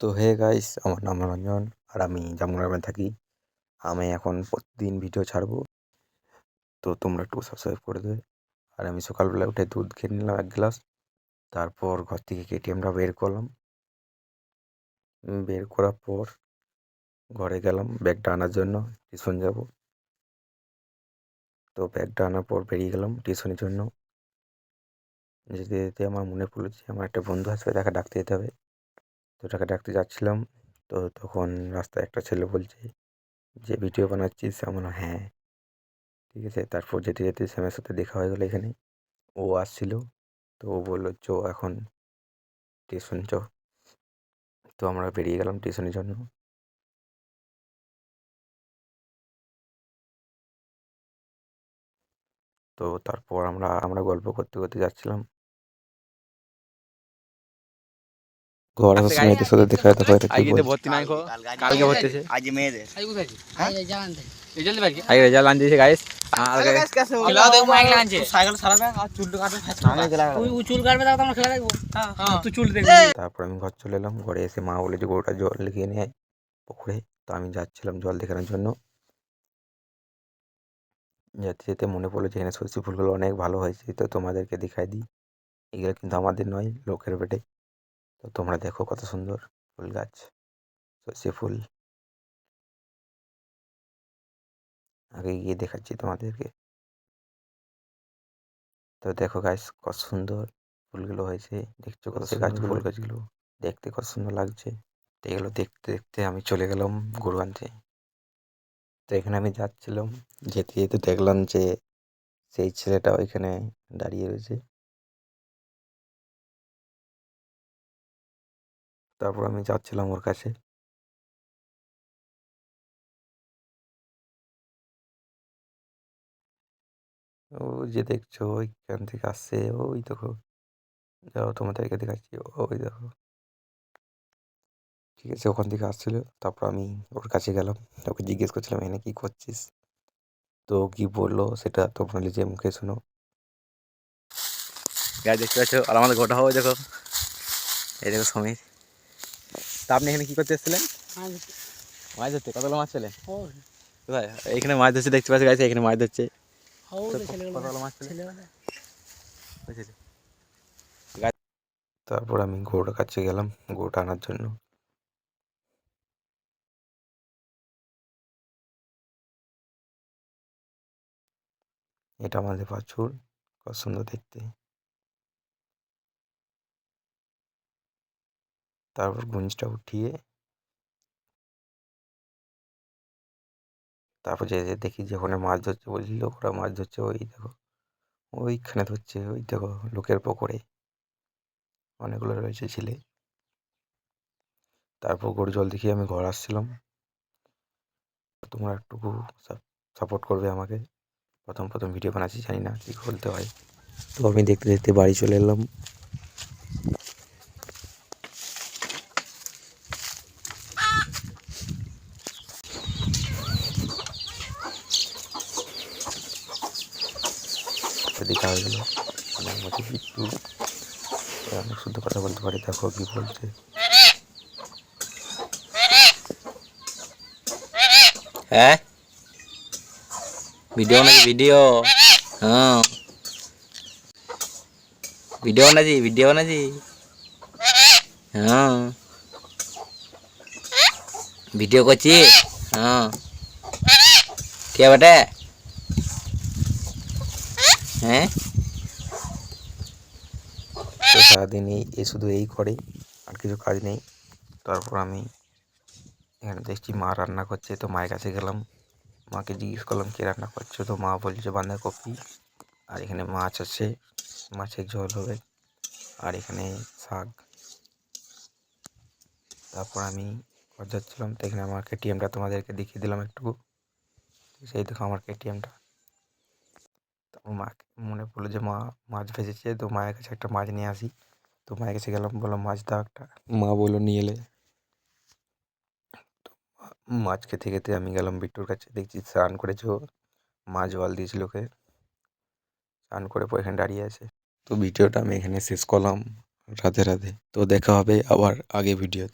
তো hey guys, আমার নাম রঞ্জন আর আমি জামগ্রামে থাকি। আমি এখন প্রতিদিন ভিডিও ছাড়বো, তো তোমরা একটু সাবস্ক্রাইব করে দেবে। আর আমি সকালবেলা উঠে দুধ খেয়ে নিলাম 1 গ্লাস। তারপর ঘর থেকে কেটিএমটা বের করলাম। বের করার পর ঘরে গেলাম ব্যাগটা আনার জন্য, টিউশন যাব। তো ব্যাগটা আনার পর বেরিয়ে গেলাম টিউশনের জন্য। যেতে যেতে আমার মনে পড়লো যে আমার একটা বন্ধু আসবে, তাকে ডাকতে যেতে হবে। তো তাকে ডাকতে যাচ্ছিলাম, তো তখন রাস্তায় একটা ছেলে বলছে যে ভিডিও বানাচ্ছিস? আমার হ্যাঁ। ঠিক আছে, তারপর যেতে যেতে স্যামের সাথে দেখা হয়ে গেলো এখানে। ও আসছিল, তো ও বললো চ এখন টিউশন চ। তো আমরা বেরিয়ে গেলাম টিউশনের জন্য। তো তারপর আমরা গল্প করতে করতে যাচ্ছিলাম। ঘর আসার সময় এদের সাথে দেখা হয়, এটা কি বল? ভর্তি নাই কালকে ভর্তি আছে আজ মেয়েদের আই রেজাল্ট আন দিয়েছে গাইস। আর গাইস कैसे हो খেলা দেখো মাইক লাগানছে সাইকেল সারাবে আর চুল কাটবে তুই চুল কাটবে তাও আমরা খেলা দেখবো। হ্যাঁ তুই চুল দেখবি। তারপর আমি ঘর চলে এলাম। ঘরে এসে মা বলে যে গরুটা জল লিখিয়ে নিয়ে আয় পুকুরে। তো আমি যাচ্ছিলাম জল দেখানোর জন্য। যেতে যেতে মনে পড়লো যে এখানে সর্ষে ফুলগুলো অনেক ভালো হয়েছে, তো তোমাদেরকে দেখাই দিই। এগুলো কিন্তু আমাদের নয়, লোকের বেটে। তো তোমরা দেখো কত সুন্দর ফুল গাছ, সর্ষে ফুল। আগে গিয়ে দেখাচ্ছি তোমাদেরকে। তো দেখো গাছ কত সুন্দর ফুলগুলো হয়েছে, দেখছো কত গাছগুলো, ফুল গাছগুলো দেখতে কত সুন্দর লাগছে। তো এগুলো দেখতে দেখতে আমি চলে গেলাম গরু আনতে। তো এখানে আমি যাচ্ছিলাম, যেতে যেতে দেখলাম যে সেই ছেলেটা ওইখানে দাঁড়িয়ে রয়েছে। তারপর আমি যাচ্ছিলাম ওর কাছে। ও যে দেখছো ওইখান থেকে আসছে, ওই দেখো, যাও তোমাদেরকে দেখাচ্ছি, ওই দেখো। ঠিক আছে, ওখান থেকে আসছিল। তারপর আমি ওর কাছে গেলাম, ওকে জিজ্ঞেস করছিলাম এখানে কি করছিস। তো কি বললো সেটা তোমরা নিজে মুখে শোনো। গাইস দেখতে পাচ্ছ, আর আমাদের গোটা হবে দেখো, এই দেখো সমীর। তা আপনি এখানে কি করতে এসেছিলেন? মাছ ধরতে। কতগুলো মাছ ছিলেন? কোথায়? এইখানে মাছ ধরছে দেখতে পাচ্ছি গাইস, এখানে মাছ ধরছে। কতগুলো মাছ ছিলেন? তারপর আমি গরুটার কাছে গেলাম গরুটা আনার জন্য। এটা আমাদের বাছুর, কত সুন্দর দেখতে। তারপর গুঞ্জটা উঠিয়ে তারপর যে দেখি যে ওখানে মাছ ধরছে, বলছি লোকরা মাছ ধরছে, ওই দেখো ওইখানে ধরছে, ওই দেখো লোকের পুকুরে অনেকগুলো রয়েছে ছেলে। তারপর গরু জল দেখিয়ে আমি ঘর আসছিলাম। তোমরা একটুকু সাপোর্ট করবে আমাকে। প্রথম প্রথম ভিডিও বানাচ্ছি, জানি না কী বলতে হয়। তো আমি দেখতে দেখতে বাড়ি চলে এলাম। দেখা হয়ে গেল, আমার মধ্যে বিট্টু অনেক শুদ্ধ কথা বলতে পারে, দেখো কি বলছে। হ্যাঁ ভিডিও নাকি ভিডিও? হ্যাঁ ভিডিও নাকি ভিডিও নাকি? হ্যাঁ ভিডিও করছি। হ্যাঁ কে বেটে? হ্যাঁ তো সারাদিন এই শুধু এই করে, আর কিছু কাজ নেই। তারপর আমি এখানে দেখছি মা রান্না করছে, তো মায়ের কাছে গেলাম। মাকে জিজ্ঞেস করলাম কে রান্না করছো, তো মা বলছে বাঁধাকপি, আর এখানে মাছ আছে, মাছের ঝোল হবে, আর এখানে শাক। তারপর আমি ঘর যাচ্ছিলাম, তো এখানে আমার কেটিএমটা তোমাদেরকে দেখিয়ে দিলাম একটু। সেই দেখো আমার কেটিএমটা। তারপর মাকে মনে পড়লো যে মা মাছ ভেজেছে, তো মায়ের কাছে একটা মাছ নিয়ে আসি। তো মায়ের কাছে গেলাম, বললাম মাছ দাও একটা। মা বললো নিয়ে এলে। মাছ খেতে খেতে আমি গেলাম বিট্টুর কাছে, দেখছি স্নান করেছে ও, মা জল দিয়েছিল ওকে, স্নান করে পর এখানে দাঁড়িয়ে আছে। তো ভিডিওটা আমি এখানে শেষ করলাম। রাধে রাধে। তো দেখা হবে আবার আগে ভিডিও।